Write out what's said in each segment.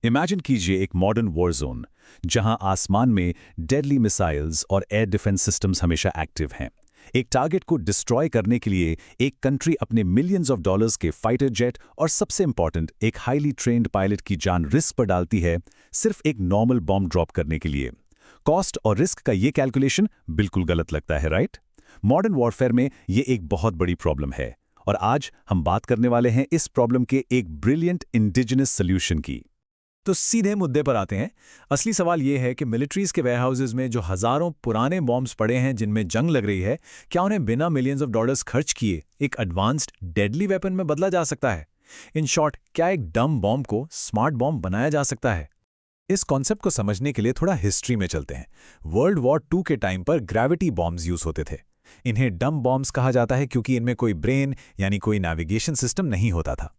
Imagine कीजिए एक modern war zone जहां आसमान में डेडली मिसाइल्स और एयर डिफेंस सिस्टम्स हमेशा एक्टिव हैं। एक टारगेट को डिस्ट्रॉय करने के लिए एक कंट्री अपने मिलियंस ऑफ डॉलर्स के फाइटर जेट और सबसे इंपॉर्टेंट एक हाईली ट्रेन्ड पायलट की जान रिस्क पर डालती है, सिर्फ एक नॉर्मल बॉम्ब ड्रॉप करने के लिए। कॉस्ट और रिस्क का ये कैलकुलेशन बिल्कुल गलत लगता है, राइट? मॉडर्न वॉरफेयर में ये एक बहुत बड़ी प्रॉब्लम है और आज हम बात करने वाले हैं इस प्रॉब्लम के एक ब्रिलियंट इंडिजिनस सोल्यूशन की। तो सीधे मुद्दे पर आते हैं। असली सवाल यह है कि मिलिट्रीज के वेयरहाउसेज में जो हजारों पुराने बॉम्ब्स पड़े हैं जिनमें जंग लग रही है, क्या उन्हें बिना मिलियंस ऑफ डॉलर्स खर्च किए एक एडवांस्ड डेडली वेपन में बदला जा सकता है? इन शॉर्ट, क्या एक डम बॉम्ब को स्मार्ट बॉम्ब बनाया जा सकता है? इस कॉन्सेप्ट को समझने के लिए थोड़ा हिस्ट्री में चलते हैं। वर्ल्ड वॉर 2 के टाइम पर ग्रेविटी बॉम्ब्स यूज होते थे। इन्हें डम बॉम्ब्स कहा जाता है क्योंकि इनमें कोई ब्रेन यानी कोई नेविगेशन सिस्टम नहीं होता था।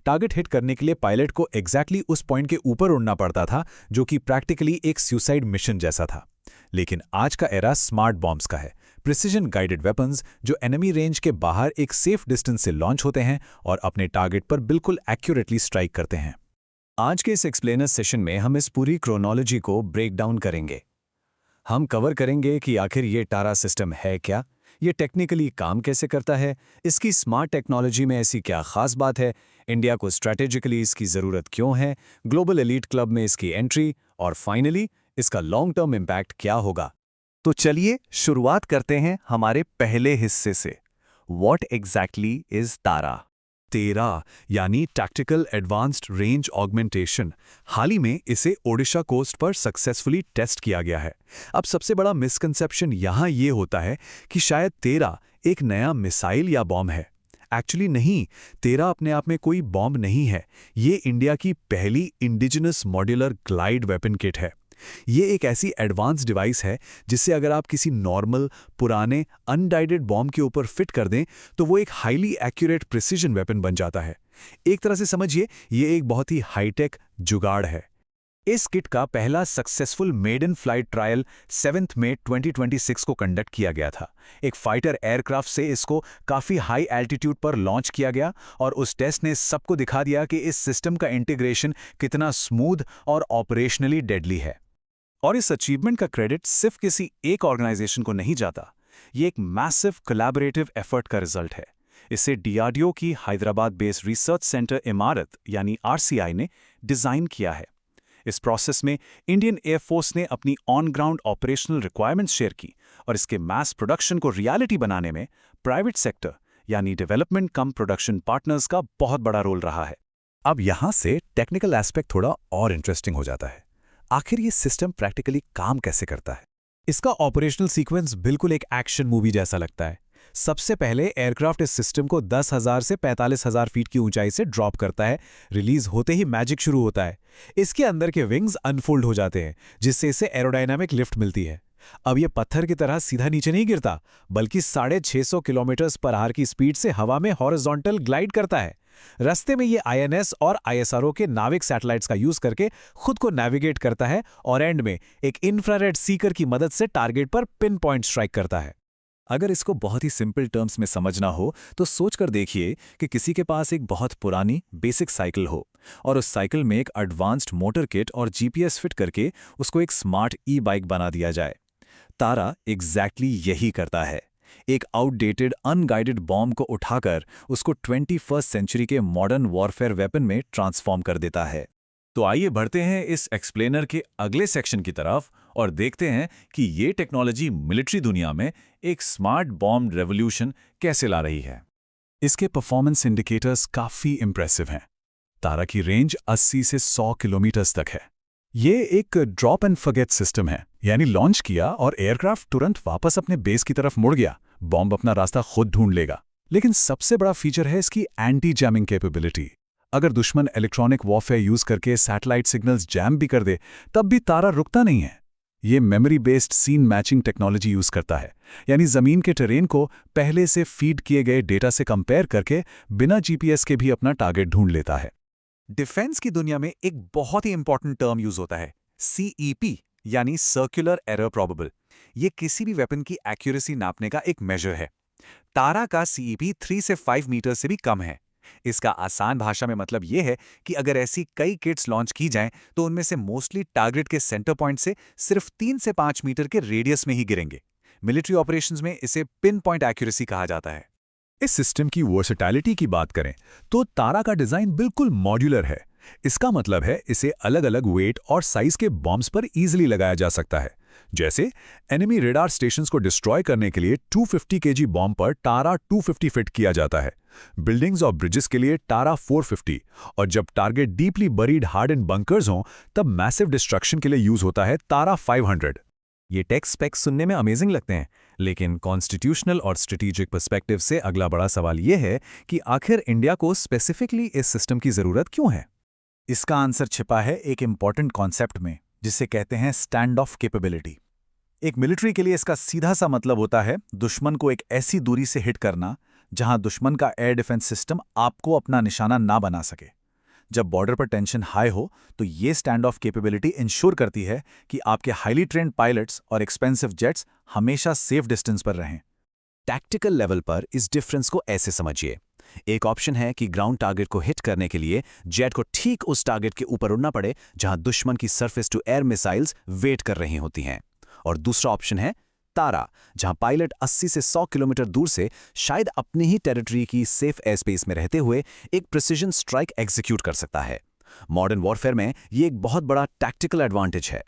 टारगेट हिट करने के लिए पायलट को एग्जैक्टली उस पॉइंट के ऊपर उड़ना पड़ता था, जो कि प्रैक्टिकली एक सुसाइड मिशन जैसा था। लेकिन आज का एरा स्मार्ट बॉम्ब्स का है। प्रिसिजन गाइडेड वेपन्स जो एनिमी रेंज के बाहर एक सेफ डिस्टेंस से लॉन्च होते हैं और अपने टारगेट पर बिल्कुल एक्यूरेटली स्ट्राइक करते हैं। आज के इस एक्सप्लेनर सेशन में हम इस पूरी क्रोनोलॉजी को ब्रेक डाउन करेंगे। हम कवर करेंगे कि आखिर ये टारा सिस्टम है क्या, ये टेक्निकली काम कैसे करता है, इसकी स्मार्ट टेक्नोलॉजी में ऐसी क्या खास बात है, इंडिया को स्ट्रैटेजिकली इसकी ज़रूरत क्यों है, ग्लोबल एलीट क्लब में इसकी एंट्री, और फाइनली इसका लॉन्ग टर्म इम्पैक्ट क्या होगा। तो चलिए शुरुआत करते हैं हमारे पहले हिस्से से। What exactly is तारा? तेरा यानी टैक्टिकल एडवांस्ड रेंज ऑगमेंटेशन। हाल ही में इसे ओडिशा कोस्ट पर सक्सेसफुली टेस्ट किया गया है। अब सबसे बड़ा मिसकंसेप्शन यहाँ ये होता है कि शायद तेरा एक नया मिसाइल या बॉम्ब है। एक्चुअली नहीं, तेरा अपने आप में कोई बॉम्ब नहीं है। ये इंडिया की पहली indigenous modular glide weapon kit है। ये एक ऐसी एडवांस डिवाइस है जिससे अगर आप किसी नॉर्मल पुराने अनडाइडेड बॉम्ब के ऊपर फिट कर दें तो वो एक हाईली एक्यूरेट प्रिसिजन वेपन बन जाता है। एक तरह से समझिए, ये एक बहुत ही हाईटेक जुगाड़ है। इस किट का पहला successful made in flight trial 7 मई 2026 को कंडक्ट किया गया था। एक फाइटर एयरक्राफ्ट से इसको काफ़ी हाई एल्टीट्यूड पर लॉन्च किया गया और उस टेस्ट ने सबको दिखा दिया कि इस सिस्टम का इंटीग्रेशन कितना स्मूथ और ऑपरेशनली डेडली है। और इस अचीवमेंट का क्रेडिट सिर्फ किसी एक ऑर्गेनाइजेशन को नहीं जाता, ये एक मैसिव कोलैबोरेटिव एफर्ट का रिजल्ट है। इसे डीआरडीओ की हैदराबाद बेस्ड रिसर्च सेंटर इमारत यानी आरसीआई ने डिज़ाइन किया है। इस प्रोसेस में इंडियन एयरफोर्स ने अपनी on ground operational requirements share की और इसके मास प्रोडक्शन को रियलिटी बनाने में प्राइवेट सेक्टर यानी डेवलपमेंट कम प्रोडक्शन पार्टनर्स का बहुत बड़ा रोल रहा है। अब यहाँ से टेक्निकल एस्पेक्ट थोड़ा और इंटरेस्टिंग हो जाता है। आखिर ये सिस्टम प्रैक्टिकली काम कैसे करता है? इसका ऑपरेशनल सीक्वेंस बिल्कुल एक एक्शन मूवी जैसा लगता है। सबसे पहले एयरक्राफ्ट इस सिस्टम को 10,000 से 45,000 फीट की ऊंचाई से ड्रॉप करता है। रिलीज होते ही मैजिक शुरू होता है। इसके अंदर के विंग्स अनफोल्ड हो जाते हैं, जिससे इसे एरोडायनामिक लिफ्ट मिलती है। अब ये पत्थर की तरह सीधा नीचे नहीं गिरता, बल्कि 650 किलोमीटर पर आवर की स्पीड से हवा में हॉरिजॉन्टल ग्लाइड करता है। रास्ते में ये आईएनएस और आईएसआरओ के नाविक सैटेलाइट्स का यूज करके खुद को नेविगेट करता है और एंड में एक इंफ्रारेड सीकर की मदद से टारगेट पर पिन पॉइंट स्ट्राइक करता है। अगर इसको बहुत ही सिंपल टर्म्स में समझना हो तो सोचकर देखिए कि किसी के पास एक बहुत पुरानी बेसिक साइकिल हो और उस साइकिल में एक एडवांस्ड मोटर किट और जीपीएस फिट करके उसको एक स्मार्ट ई बाइक बना दिया जाए। तारा एग्जैक्टली यही करता है। एक आउटडेटेड अनगाइडेड बॉम्ब को उठाकर उसको 21वीं सेंचुरी के मॉडर्न वॉरफेयर वेपन में ट्रांसफॉर्म कर देता है। तो आइए बढ़ते हैं इस एक्सप्लेनर के अगले सेक्शन की तरफ और देखते हैं कि ये टेक्नोलॉजी मिलिट्री दुनिया में एक स्मार्ट बॉम्ब रेवोल्यूशन कैसे ला रही है। इसके परफॉर्मेंस इंडिकेटर्स काफ़ी इंप्रेसिव हैं। तारा की रेंज 80 से 100 किलोमीटर तक है। ये एक ड्रॉप एंड फॉरगेट सिस्टम है, यानी लॉन्च किया और एयरक्राफ्ट तुरंत वापस अपने बेस की तरफ मुड़ गया, बॉम्ब अपना रास्ता खुद ढूंढ लेगा। लेकिन सबसे बड़ा फीचर है इसकी एंटी जैमिंग कैपेबिलिटी। अगर दुश्मन इलेक्ट्रॉनिक वॉरफेयर यूज करके सैटेलाइट सिग्नल्स जैम भी कर दे, तब भी तारा रुकता नहीं है। ये memory based scene matching technology use करता है, यानी जमीन के टेरेन को पहले से फीड किए गए डेटा से कंपेयर करके बिना जीपीएस के भी अपना टारगेट ढूंढ लेता है। डिफेंस की दुनिया में एक बहुत ही इंपॉर्टेंट टर्म यूज होता है, सीईपी यानी सर्कुलर एरर प्रोबेबल। ये किसी भी वेपन की एक्यूरेसी नापने का एक मेजर है। तारा का सीईपी 3 से 5 मीटर से भी कम है। इसका आसान भाषा में मतलब ये है कि अगर ऐसी कई किट्स लॉन्च की जाएं तो उनमें से मोस्टली टारगेट के सेंटर पॉइंट से सिर्फ 3 से 5 मीटर के रेडियस में ही गिरेंगे। मिलिट्री ऑपरेशंस में इसे पिन पॉइंट एक्यूरेसी कहा जाता है। इस सिस्टम की वर्सेटैलिटी की बात करें तो तारा का डिजाइन बिल्कुल मॉड्यूलर है। इसका मतलब है इसे अलग अलग वेट और साइज के बॉम्ब्स पर इजीली लगाया जा सकता है। जैसे एनिमी रेडार स्टेशंस को डिस्ट्रॉय करने के लिए 250 केजी बॉम्ब पर टारा 250 फिट किया जाता है, बिल्डिंग्स और ब्रिजेस के लिए टारा 450, और जब target deeply buried hard and bunkers हों तब मैसिव डिस्ट्रक्शन के लिए यूज होता है तारा 500। ये टेक स्पेक्स सुनने में अमेजिंग लगते हैं, लेकिन कॉन्स्टिट्यूशनल और स्ट्रेटेजिक पर्सपेक्टिव से अगला बड़ा सवाल ये है कि आखिर इंडिया को स्पेसिफिकली इस सिस्टम की जरूरत क्यों है? इसका आंसर छिपा है एक इंपॉर्टेंट कॉन्सेप्ट में, जिसे कहते हैं स्टैंड ऑफ कैपेबिलिटी। एक मिलिट्री के लिए इसका सीधा सा मतलब होता है दुश्मन को एक ऐसी दूरी से हिट करना जहां दुश्मन का एयर डिफेंस सिस्टम आपको अपना निशाना ना बना सके। जब बॉर्डर पर टेंशन हाई हो तो ये स्टैंड ऑफ कैपेबिलिटी इंश्योर करती है कि आपके हाईली ट्रेन्ड पायलट्स और एक्सपेंसिव जेट्स हमेशा सेफ डिस्टेंस पर रहें। टैक्टिकल लेवल पर इस डिफरेंस को ऐसे समझिए। एक ऑप्शन है कि ग्राउंड टारगेट को हिट करने के लिए जेट को ठीक उस टारगेट के ऊपर उड़ना पड़े जहां दुश्मन की surface to air missiles wait कर रही होती हैं। और दूसरा ऑप्शन है तारा, जहां पायलट 80 से 100 किलोमीटर दूर से शायद अपनी ही टेरिटरी की सेफ एयर स्पेस में रहते हुए एक प्रिसिजन स्ट्राइक एग्जीक्यूट कर सकता है। मॉडर्न वॉरफेयर में ये एक बहुत बड़ा टैक्टिकल एडवांटेज है।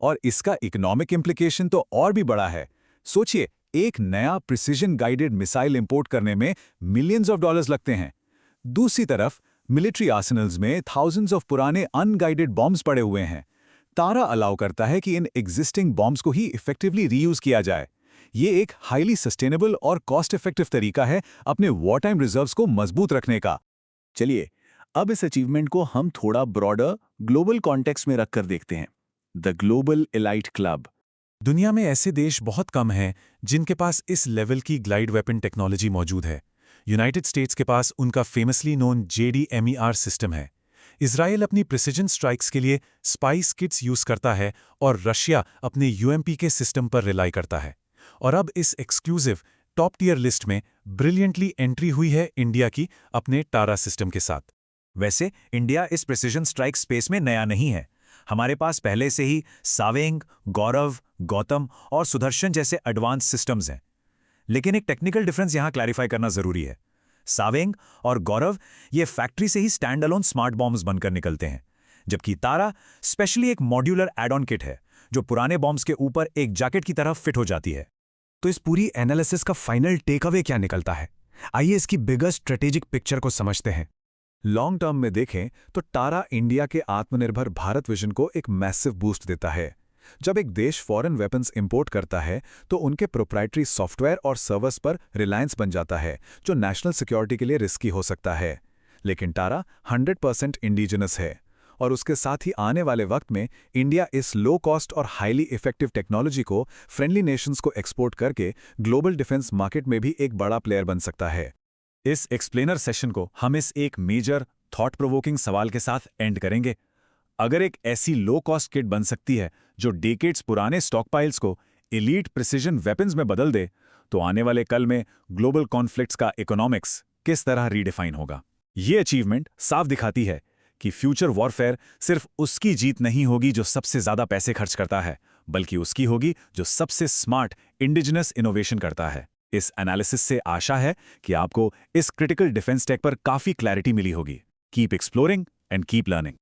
और इसका इकोनॉमिक इम्प्लीकेशन तो और भी बड़ा है। सोचिए, एक नया प्रिसिजन गाइडेड मिसाइल इंपोर्ट करने में मिलियंस ऑफ डॉलर्स लगते हैं। दूसरी तरफ मिलिट्री आर्सेनल्स में थाउजेंड्स ऑफ पुराने अनगाइडेड बॉम्ब्स पड़े हुए हैं। तारा अलाउ करता है कि इन एग्जिस्टिंग बॉम्ब्स को ही इफेक्टिवली रीयूज किया जाए। ये एक हाईली सस्टेनेबल और कॉस्ट इफेक्टिव तरीका है अपने वॉर टाइम रिजर्व्स को मजबूत रखने का। चलिए, अब इस अचीवमेंट को हम थोड़ा ब्रॉडर ग्लोबल कॉन्टेक्स्ट में रखकर देखते हैं। The global elite club. दुनिया में ऐसे देश बहुत कम हैं जिनके पास इस लेवल की ग्लाइड वेपन टेक्नोलॉजी मौजूद है। यूनाइटेड स्टेट्स के पास उनका फेमसली नोन JDMER सिस्टम है। इजराइल अपनी प्रिसिजन स्ट्राइक्स के लिए स्पाइस किट्स यूज करता है और रशिया अपने UMP के सिस्टम पर रिलाई करता है। और अब इस एक्सक्लूसिव टॉप टियर लिस्ट में ब्रिलियंटली एंट्री हुई है इंडिया की अपने टारा सिस्टम के साथ। वैसे इंडिया इस प्रिसिजन स्ट्राइक स्पेस में नया नहीं है। हमारे पास पहले से ही सावेंग, गौरव, गौतम और सुदर्शन जैसे एडवांस सिस्टम्स हैं। लेकिन एक टेक्निकल डिफरेंस यहां क्लैरिफाई करना जरूरी है। सावेंग और गौरव ये फैक्ट्री से ही स्टैंड अलोन स्मार्ट बॉम्ब्स बनकर निकलते हैं, जबकि तारा स्पेशली एक मॉड्यूलर एड ऑन किट है जो पुराने बॉम्ब्स के ऊपर एक जैकेट की तरह फिट हो जाती है। तो इस पूरी एनालिसिस का फाइनल टेक अवे क्या निकलता है? आइए इसकी बिगर स्ट्रेटेजिक पिक्चर को समझते हैं। लॉन्ग टर्म में देखें तो टारा इंडिया के आत्मनिर्भर भारत विजन को एक मैसिव बूस्ट देता है। जब एक देश फॉरेन वेपन्स इंपोर्ट करता है तो उनके प्रोप्राइटरी सॉफ्टवेयर और सर्वर्स पर रिलायंस बन जाता है, जो नेशनल सिक्योरिटी के लिए रिस्की हो सकता है। लेकिन टारा 100% इंडिजिनस है, और उसके साथ ही आने वाले वक्त में इंडिया इस लो कॉस्ट और हाईली इफेक्टिव टेक्नोलॉजी को फ्रेंडली नेशंस को एक्सपोर्ट करके ग्लोबल डिफेंस मार्केट में भी एक बड़ा प्लेयर बन सकता है। इस एक्सप्लेनर सेशन को हम इस एक मेजर थॉट प्रोवोकिंग सवाल के साथ एंड करेंगे। अगर एक ऐसी लो कॉस्ट किट बन सकती है जो डेकेड्स पुराने स्टॉकपाइल्स को एलीट प्रिसिजन वेपन्स में बदल दे, तो आने वाले कल में ग्लोबल कॉन्फ्लिक्ट्स का इकोनॉमिक्स किस तरह रीडिफाइन होगा। ये अचीवमेंट साफ दिखाती है कि फ्यूचर वॉरफेयर सिर्फ उसकी जीत नहीं होगी जो सबसे ज्यादा पैसे खर्च करता है, बल्कि उसकी होगी जो सबसे स्मार्ट इंडिजिनस इनोवेशन करता है। इस एनालिसिस से आशा है कि आपको इस क्रिटिकल डिफेंस टेक पर काफी क्लैरिटी मिली होगी। Keep exploring and keep learning.